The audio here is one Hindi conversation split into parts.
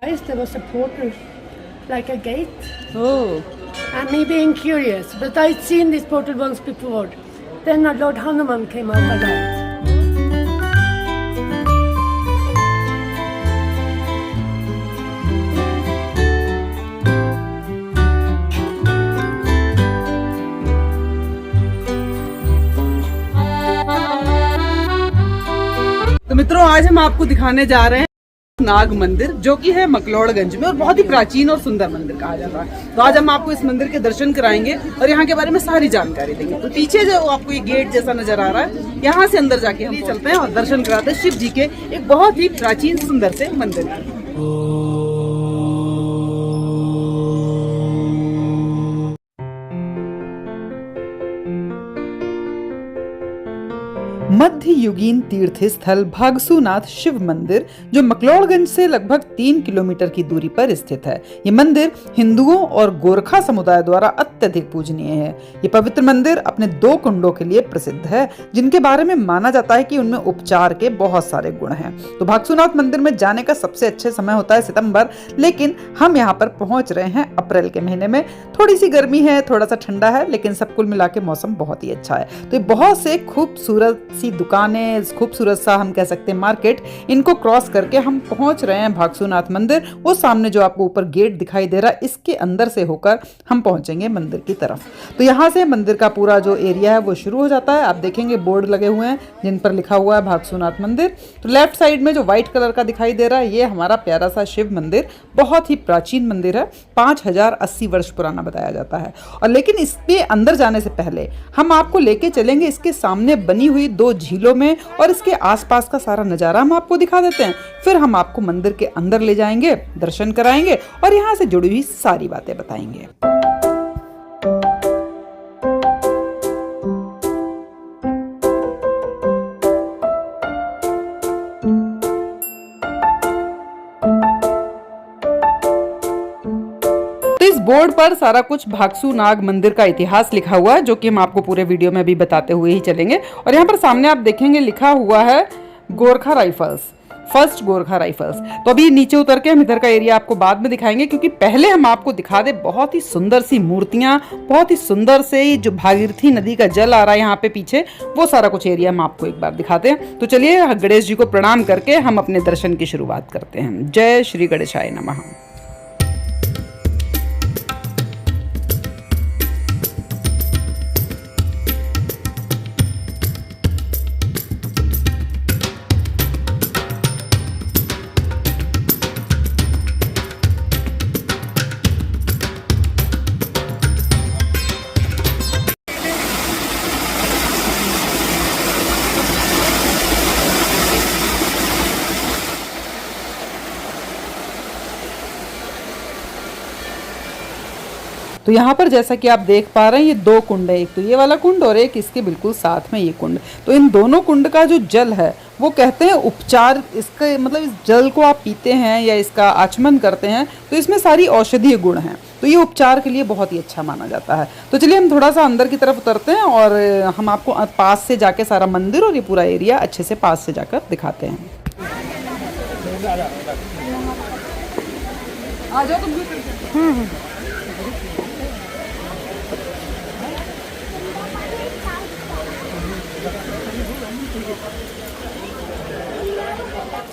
Yes, there was a portal, like a gate, Oh. and me being curious, but I'd seen this portal once before. Then Lord Hanuman came out of that. तो मित्रों, आज हम आपको दिखाने जा रहे हैं नाग मंदिर, जो कि है मकलोड़गंज में और बहुत ही प्राचीन और सुंदर मंदिर कहा जाता है। तो आज हम आपको इस मंदिर के दर्शन कराएंगे और यहाँ के बारे में सारी जानकारी देंगे। तो पीछे जो आपको ये गेट जैसा नजर आ रहा है, यहाँ से अंदर जाके हम चलते हैं और दर्शन कराते हैं शिव जी के एक बहुत ही प्राचीन सुंदर से मंदिर में। मध्ययुगीन तीर्थ स्थल भागसूनाथ शिव मंदिर, जो मकलोड़गंज से लगभग 3 किलोमीटर की दूरी पर स्थित है। ये मंदिर हिंदुओं और गोरखा समुदाय द्वारा अत्यधिक पूजनीय है। ये पवित्र मंदिर अपने 2 कुंडों के लिए प्रसिद्ध है, जिनके बारे में माना जाता है कि उनमें उपचार के बहुत सारे गुण हैं। तो भागसूनाथ मंदिर में जाने का सबसे अच्छे समय होता है सितंबर, लेकिन हम यहाँ पर पहुंच रहे हैं अप्रैल के महीने में। थोड़ी सी गर्मी है, थोड़ा सा ठंडा है, लेकिन सब कुल मिला के मौसम बहुत ही अच्छा है। तो ये बहुत से खूबसूरत सी दुकानें, खूबसूरत सा हम कह सकते हैं मार्केट, इनको क्रॉस करके हम पहुंच रहे हैं भागसूनाथ मंदिर। वो सामने जो आपको ऊपर गेट दिखाई दे रहा है, इसके अंदर से होकर हम पहुंचेंगे मंदिर की तरफ। तो यहाँ से मंदिर का पूरा जो एरिया है वो शुरू हो जाता है। आप देखेंगे बोर्ड लगे हुए हैं जिन पर लिखा हुआ है भागसूनाथ मंदिर। तो लेफ्ट साइड में जो व्हाइट कलर का दिखाई दे रहा है, ये हमारा प्यारा सा शिव मंदिर, बहुत ही प्राचीन मंदिर है, 5080 वर्ष पुराना बताया जाता है। और लेकिन इसके अंदर जाने से पहले हम आपको लेके चलेंगे इसके सामने बनी हुई 2 झीलों में, और इसके आसपास का सारा नजारा हम आपको दिखा देते हैं। फिर हम आपको मंदिर के अंदर ले जाएंगे, दर्शन कराएंगे और यहाँ से जुड़ी हुई सारी बातें बताएंगे। बोर्ड पर सारा कुछ भागसूनाग मंदिर का इतिहास लिखा हुआ है, जो कि हम आपको पूरे वीडियो में भी बताते हुए ही चलेंगे। और यहाँ पर सामने आप देखेंगे लिखा हुआ है Gorkha rifles, first Gorkha rifles. तो अभी नीचे उतर के हम इधर का एरिया आपको बाद में दिखाएंगे, क्योंकि पहले हम आपको दिखा दे बहुत ही सुंदर सी मूर्तियां, बहुत ही सुंदर से जो भागीरथी नदी का जल आ रहा है यहाँ पे पीछे, वो सारा कुछ एरिया हम आपको एक बार दिखाते हैं। तो चलिए गणेश जी को प्रणाम करके हम अपने दर्शन की शुरुआत करते हैं। जय श्री गणेशाय नमः। तो यहाँ पर जैसा कि आप देख पा रहे हैं, ये 2 कुंड है, एक तो ये वाला कुंड और एक इसके बिल्कुल साथ में ये कुंड। तो इन दोनों कुंड का जो जल है वो कहते हैं उपचार, इसका मतलब इस जल को आप पीते हैं या इसका आचमन करते हैं तो इसमें सारी औषधीय गुण हैं, तो ये उपचार के लिए बहुत ही अच्छा माना जाता है। तो चलिए हम थोड़ा सा अंदर की तरफ उतरते हैं और हम आपको पास से जाके सारा मंदिर और ये पूरा एरिया अच्छे से पास से जाकर दिखाते हैं। आ जाओ तुम।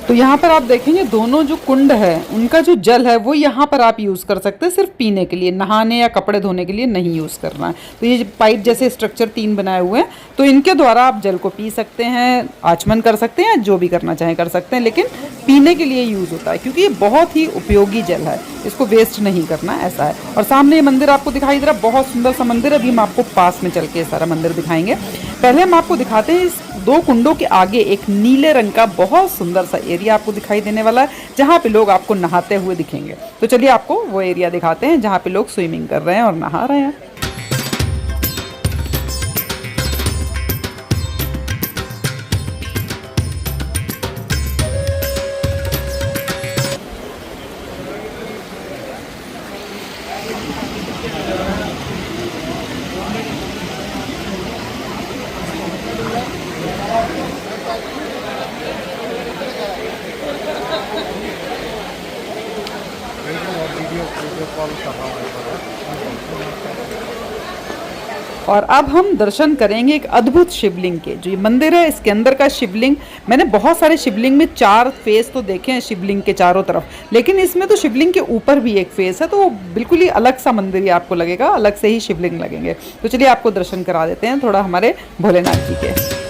तो यहाँ पर आप देखेंगे दोनों जो कुंड है उनका जो जल है वो यहाँ पर आप यूज़ कर सकते हैं, सिर्फ पीने के लिए, नहाने या कपड़े धोने के लिए नहीं यूज़ करना है। तो ये पाइप जैसे स्ट्रक्चर 3 बनाए हुए हैं, तो इनके द्वारा आप जल को पी सकते हैं, आचमन कर सकते हैं, जो भी करना चाहें कर सकते हैं, लेकिन पीने के लिए यूज़ होता है क्योंकि ये बहुत ही उपयोगी जल है, इसको वेस्ट नहीं करना, ऐसा है। और सामने ये मंदिर आपको दिखाई दे रहा है, बहुत सुंदर सा मंदिर। अभी हम आपको पास में चल के सारा मंदिर दिखाएंगे। पहले हम आपको दिखाते हैं इस 2 कुंडों के आगे एक नीले रंग का बहुत सुंदर सा एरिया आपको दिखाई देने वाला है, जहाँ पे लोग आपको नहाते हुए दिखेंगे। तो चलिए आपको वो एरिया दिखाते हैं जहाँ पे लोग स्विमिंग कर रहे हैं और नहा रहे हैं। वीडियो कॉल कर रहा हूँ और अब हम दर्शन करेंगे एक अद्भुत शिवलिंग के। जो ये मंदिर है इसके अंदर का शिवलिंग, मैंने बहुत सारे शिवलिंग में 4 फेस तो देखे हैं शिवलिंग के चारों तरफ, लेकिन इसमें तो शिवलिंग के ऊपर भी एक फेस है, तो वो बिल्कुल ही अलग सा मंदिर ही आपको लगेगा, अलग से ही शिवलिंग लगेंगे। तो चलिए आपको दर्शन करा देते हैं थोड़ा हमारे भोलेनाथ जी के।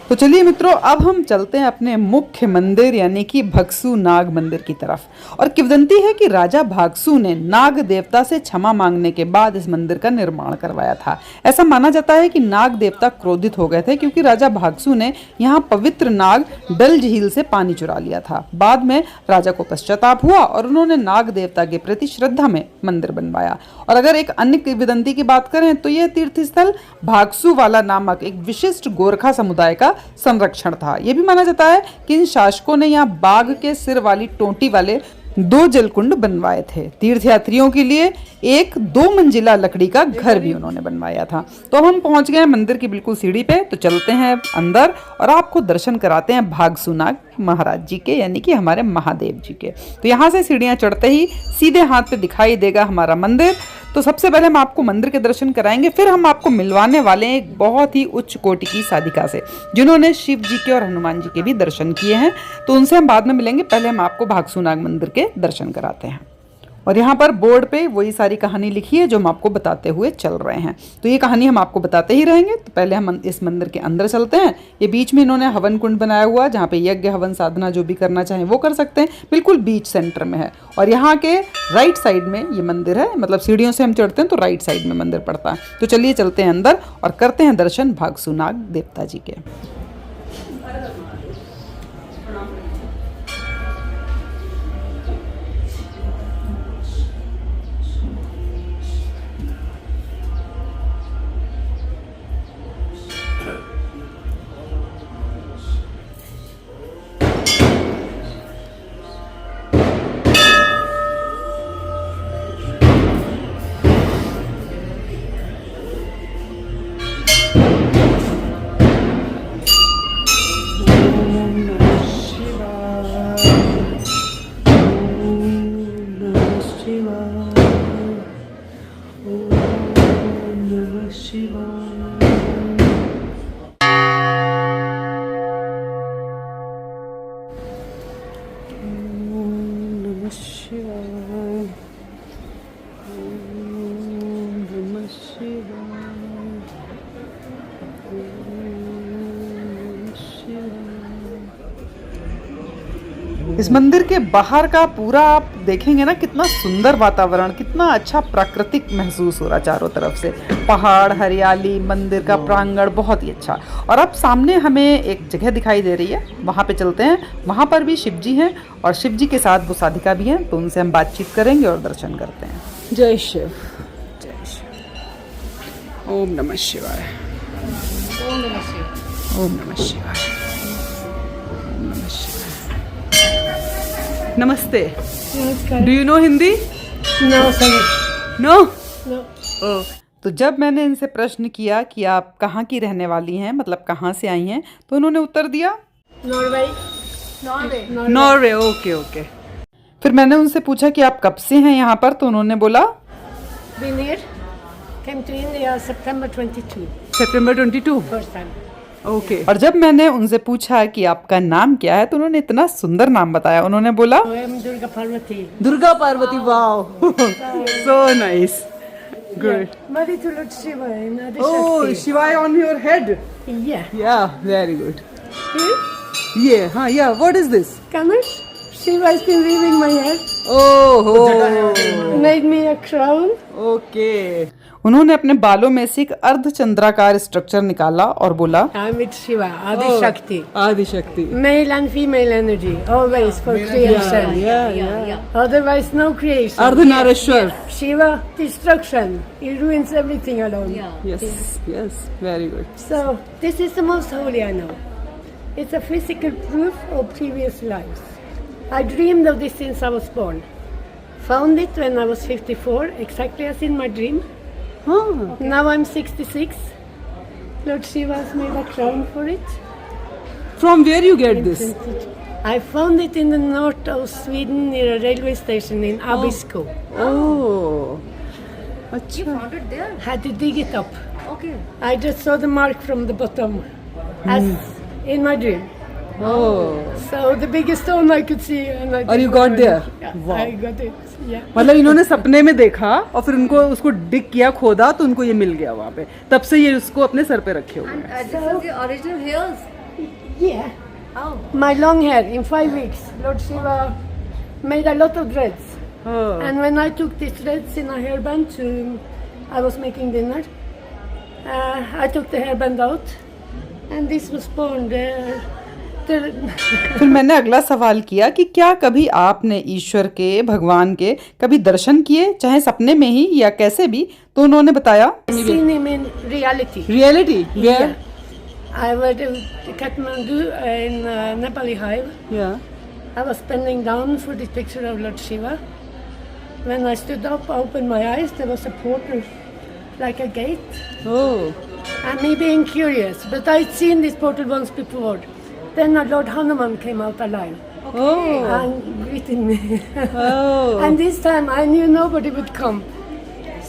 तो चलिए मित्रों, अब हम चलते हैं अपने मुख्य मंदिर यानी कि भगसू नाग मंदिर की तरफ। और किंवदंती है कि राजा भागसू ने नाग देवता से क्षमा मांगने के बाद इस मंदिर का निर्माण करवाया था। ऐसा माना जाता है कि नाग देवता क्रोधित हो गए थे क्योंकि राजा भागसू ने यहाँ पवित्र नाग डल झील से पानी चुरा लिया था। बाद में राजा को पश्चाताप हुआ और उन्होंने नाग देवता के प्रति श्रद्धा में मंदिर बनवाया। और अगर एक अन्य किंवदंती की बात करें तो यह तीर्थ स्थल भागसू वाला नामक एक विशिष्ट गोरखा समुदाय का संरक्षण था। यह भी माना जाता है कि इन शासकों ने यहाँ बाघ के सिर वाली टोटी वाले 2 जलकुंड बनवाए थे। तीर्थयात्रियों के लिए एक 2 मंजिला लकड़ी का घर भी उन्होंने बनवाया था। तो अब हम पहुंच गए हैं मंदिर की बिल्कुल सीढ़ी पे, तो चलते हैं अंदर और आपको दर्शन कराते हैं भागसू नाग महाराज जी के, यानी कि हमारे महादेव जी के। तो यहाँ से सीढ़ियाँ चढ़ते ही सीधे हाथ पे दिखाई देगा हमारा मंदिर। तो सबसे पहले हम आपको मंदिर के दर्शन कराएंगे, फिर हम आपको मिलवाने वाले हैं एक बहुत ही उच्च कोटि की साधिका से जिन्होंने शिव जी के और हनुमान जी के भी दर्शन किए हैं। तो उनसे हम बाद में मिलेंगे, पहले हम आपको भागसू नाग मंदिर के दर्शन कराते हैं। और यहाँ पर बोर्ड पे वही सारी कहानी लिखी है जो हम आपको बताते हुए चल रहे हैं। तो ये कहानी हम आपको बताते ही रहेंगे। तो पहले हम इस मंदिर के अंदर चलते हैं। ये बीच में इन्होंने हवन कुंड बनाया हुआ है जहाँ पे यज्ञ हवन साधना जो भी करना चाहें वो कर सकते हैं, बिल्कुल बीच सेंटर में है। और यहाँ के राइट साइड में ये मंदिर है, मतलब सीढ़ियों से हम चढ़ते हैं तो राइट साइड में मंदिर पड़ता है। तो चलिए चलते हैं अंदर और करते हैं दर्शन भागसू नाग देवता जी के। इस मंदिर के बाहर का पूरा आप देखेंगे ना, कितना सुंदर वातावरण, कितना अच्छा प्राकृतिक महसूस हो रहा चारों तरफ से, पहाड़, हरियाली, मंदिर का प्रांगण बहुत ही अच्छा। और अब सामने हमें एक जगह दिखाई दे रही है, वहाँ पे चलते हैं। वहाँ पर भी शिव जी हैं और शिव जी के साथ वो साधिका भी हैं, तो उनसे हम बातचीत करेंगे और दर्शन करते हैं। जय शिव, जय शिव। ओम नमः शिवाय, ओम नमः शिवाय, ओम नमः शिवाय, ओम नमः शिवाय। नमस्ते। Do you know Hindi? No, sorry. No? No. तो जब मैंने इनसे प्रश्न किया कि आप कहाँ की रहने वाली हैं, मतलब कहाँ से आई हैं, तो उन्होंने उत्तर दिया Norway. नॉर्वे। Okay okay. फिर मैंने उनसे पूछा कि आप कब से हैं यहाँ पर, तो उन्होंने बोला Been here. Came to India September 22. September 22। First time. Okay. और जब मैंने उनसे पूछा कि आपका नाम क्या है, तो उन्होंने इतना सुंदर नाम बताया। उन्होंने बोला I am Durga Parvati. Durga Parvati. Wow, so nice, good. Married to Lord Shiva in Adi oh, Shakti. शिवाय ऑन योर हेड। Yeah. या, वेरी गुड। Here, ये हाँ, या, what is this? camels. Shiva has been weaving my hair, ओहो made me a crown. Okay उन्होंने अपने बालों में से एक अर्धचंद्राकार स्ट्रक्चर निकाला और बोला, I'm with Shiva, Adi Shakti. आदि शक्ति Male and female energy, always for creation. Otherwise, no creation. Ardhanarishvara Shiva, destruction. He ruins everything alone. Yes yes very good So, this is the most holy I know. It's a physical proof of previous lives. I dreamed of this since I was born. Found it when I was 54, exactly as in my dream. Now I'm 66. Lord Shiva has made a crown for it. From where you get this I found it in the north of Sweden near a railway station in Abisko. ओह अच्छा Had to dig it up. Okay. I just saw the mark from the bottom, as in my dream. Oh So the biggest stone I could see, and I Or you just got went- there? Yeah, Wow. I got it. Yeah. मतलब इन्होंने सपने में देखा और फिर उनको उसको डिग किया खोदा तो उनको ये मिल गया वहाँ पे तब से ये उसको अपने सर पे रखे हुए हैं This is the original hairs. Yeah. Oh. My long hair in 5 weeks. Lord Shiva made a lot of dreads. Oh. And when I took these dreads in a hairband to, I was making dinner. I took the hairband out, and this was born. फिर मैंने अगला सवाल किया कि क्या कभी आपने ईश्वर के, भगवान के कभी दर्शन किए, चाहे सपने में ही या कैसे भी? तो उन्होंने बताया, Seen him in reality. Reality where I was in Kathmandu in Nepali hive. या I was bending down for this picture of Lord Shiva. When I stood up, I opened my eyes. There was a portal, like a gate. Oh And me being curious, but I'd seen this portal once before. Then a Lord Hanuman came out alive oh and greeted me. Oh And this time I knew nobody would come.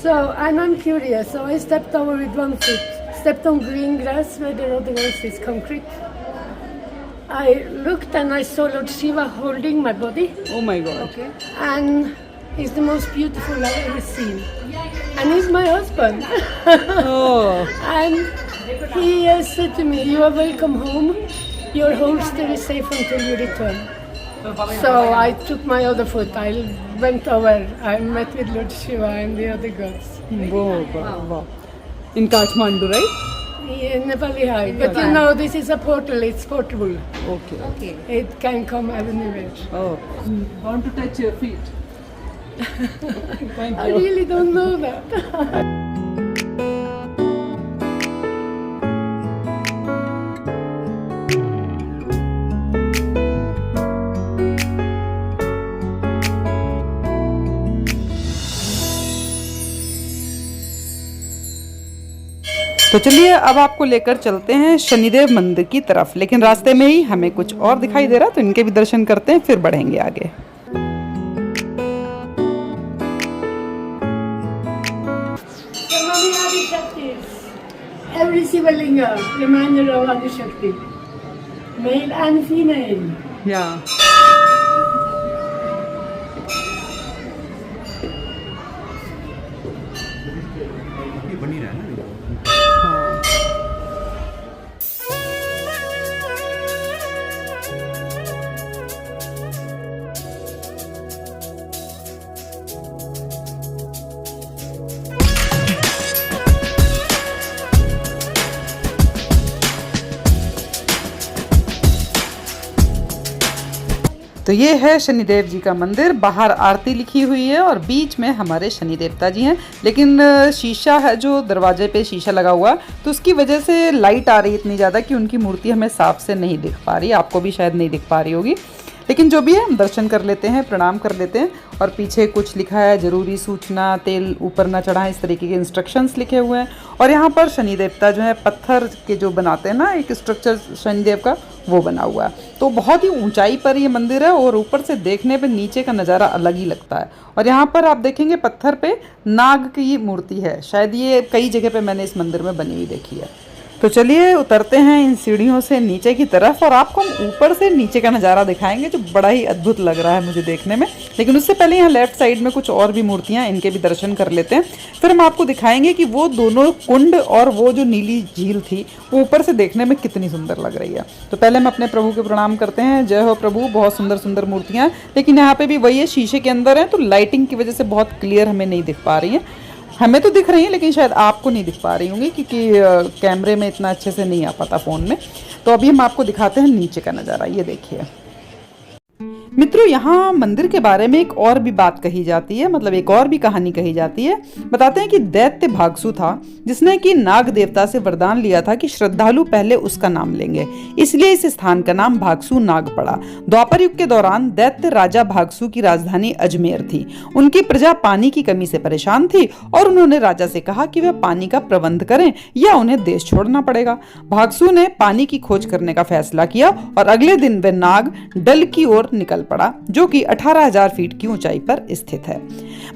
So, and I'm curious, so I stepped over with one foot, stepped on green grass where the other was is concrete. I looked and I saw Lord Shiva holding my body, oh my God and he's the most beautiful I've ever seen. And he's my husband. Oh And he said to me, "You are welcome home. Your holster is safe until you return." So I took my other foot. I went over. I met with Lord Shiva and the other gods वाह in Kathmandu right in Nepali High. But you know, this is a portal. It's portable. Okay Okay. It can come anywhere. Oh want to touch your feet I really don't know that. तो चलिए अब आपको लेकर चलते हैं शनिदेव मंदिर की तरफ, लेकिन रास्ते में ही हमें कुछ और दिखाई दे रहा, तो इनके भी दर्शन करते हैं, फिर बढ़ेंगे आगे। Every Shivalinga, reminder of Adi Shakti, male and female. या तो ये है शनिदेव जी का मंदिर, बाहर आरती लिखी हुई है और बीच में हमारे शनि देवता जी हैं, लेकिन शीशा है जो दरवाजे पे शीशा लगा हुआ, तो उसकी वजह से लाइट आ रही इतनी ज़्यादा कि उनकी मूर्ति हमें साफ से नहीं दिख पा रही, आपको भी शायद नहीं दिख पा रही होगी। लेकिन जो भी है हम दर्शन कर लेते हैं, प्रणाम कर लेते हैं। और पीछे कुछ लिखा है, जरूरी सूचना, तेल ऊपर ना चढ़ाएं, इस तरीके के इंस्ट्रक्शंस लिखे हुए हैं। और यहाँ पर शनि देवता जो है पत्थर के जो बनाते हैं ना, एक स्ट्रक्चर शनिदेव का वो बना हुआ है। तो बहुत ही ऊंचाई पर ये मंदिर है और ऊपर से देखने पे नीचे का नज़ारा अलग ही लगता है। और यहाँ पर आप देखेंगे पत्थर पे नाग की मूर्ति है, शायद ये कई जगह पे मैंने इस मंदिर में बनी हुई देखी है। तो चलिए उतरते हैं इन सीढ़ियों से नीचे की तरफ और आपको हम ऊपर से नीचे का नज़ारा दिखाएंगे जो बड़ा ही अद्भुत लग रहा है मुझे देखने में। लेकिन उससे पहले यहाँ लेफ्ट साइड में कुछ और भी मूर्तियाँ, इनके भी दर्शन कर लेते हैं। फिर हम आपको दिखाएंगे कि वो दोनों कुंड और वो जो नीली झील थी वो ऊपर से देखने में कितनी सुंदर लग रही है। तो पहले हम अपने प्रभु के प्रणाम करते हैं। जय हो प्रभु। बहुत सुंदर सुंदर मूर्तियाँ, लेकिन यहाँ पे भी वही है, शीशे के अंदर है तो लाइटिंग की वजह से बहुत क्लियर हमें नहीं दिख पा रही है। हमें तो दिख रही है लेकिन शायद आपको नहीं दिख पा रही होंगी क्योंकि कैमरे में इतना अच्छे से नहीं आ पाता फ़ोन में। तो अभी हम आपको दिखाते हैं नीचे का नज़ारा। ये देखिए मित्रों, यहाँ मंदिर के बारे में एक और भी बात कही जाती है, मतलब एक और भी कहानी कही जाती है। बताते हैं कि दैत्य भागसु था जिसने कि नाग देवता से वरदान लिया था कि श्रद्धालु पहले उसका नाम लेंगे, इसलिए इस स्थान का नाम भागसु नाग पड़ा। द्वापर युग के दौरान दैत्य राजा भागसु की राजधानी अजमेर थी। उनकी प्रजा पानी की कमी से परेशान थी और उन्होंने राजा से कहा कि वह पानी का प्रबंध करें या उन्हें देश छोड़ना पड़ेगा। भागसु ने पानी की खोज करने का फैसला किया और अगले दिन वह नाग डल की ओर निकल पड़ा जो कि 18,000 फीट की ऊंचाई पर स्थित है।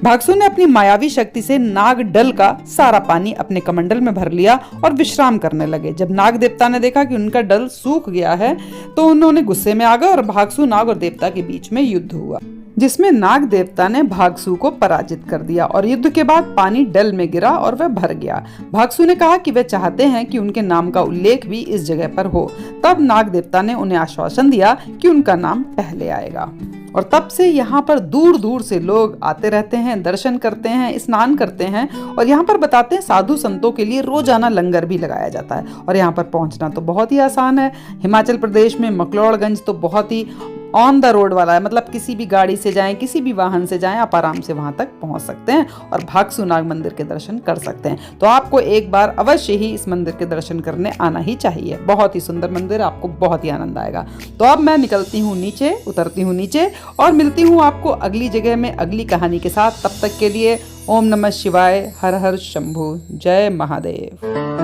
भागसु ने अपनी मायावी शक्ति से नाग डल का सारा पानी अपने कमंडल में भर लिया और विश्राम करने लगे। जब नाग देवता ने देखा कि उनका डल सूख गया है तो उन्होंने गुस्से में आ गए और भागसु नाग और देवता के बीच में युद्ध हुआ, जिसमें नाग देवता ने भागसु को पराजित कर दिया और युद्ध के बाद पानी डल में गिरा और वह भर गया। भागसु ने कहा कि वे चाहते हैं कि उनके नाम का उल्लेख भी इस जगह पर हो। तब नाग देवता ने उन्हें आश्वासन दिया कि उनका नाम पहले आएगा और तब से यहाँ पर दूर दूर से लोग आते रहते हैं, दर्शन करते हैं, स्नान करते हैं। और यहाँ पर बताते हैं साधु संतों के लिए रोजाना लंगर भी लगाया जाता है और यहाँ पर पहुँचना तो बहुत ही आसान है। हिमाचल प्रदेश में मकलोड़गंज तो बहुत ही ऑन द रोड वाला है, मतलब किसी भी गाड़ी से जाएं, किसी भी वाहन से जाएं, आप आराम से वहां तक पहुंच सकते हैं और भागसु नाग मंदिर के दर्शन कर सकते हैं। तो आपको एक बार अवश्य ही इस मंदिर के दर्शन करने आना ही चाहिए। बहुत ही सुंदर मंदिर, आपको बहुत ही आनंद आएगा। तो अब मैं निकलती हूँ नीचे, उतरती हूँ नीचे और मिलती हूँ आपको अगली जगह में अगली कहानी के साथ। तब तक के लिए ओम नमः शिवाय, हर हर शंभु, जय महादेव।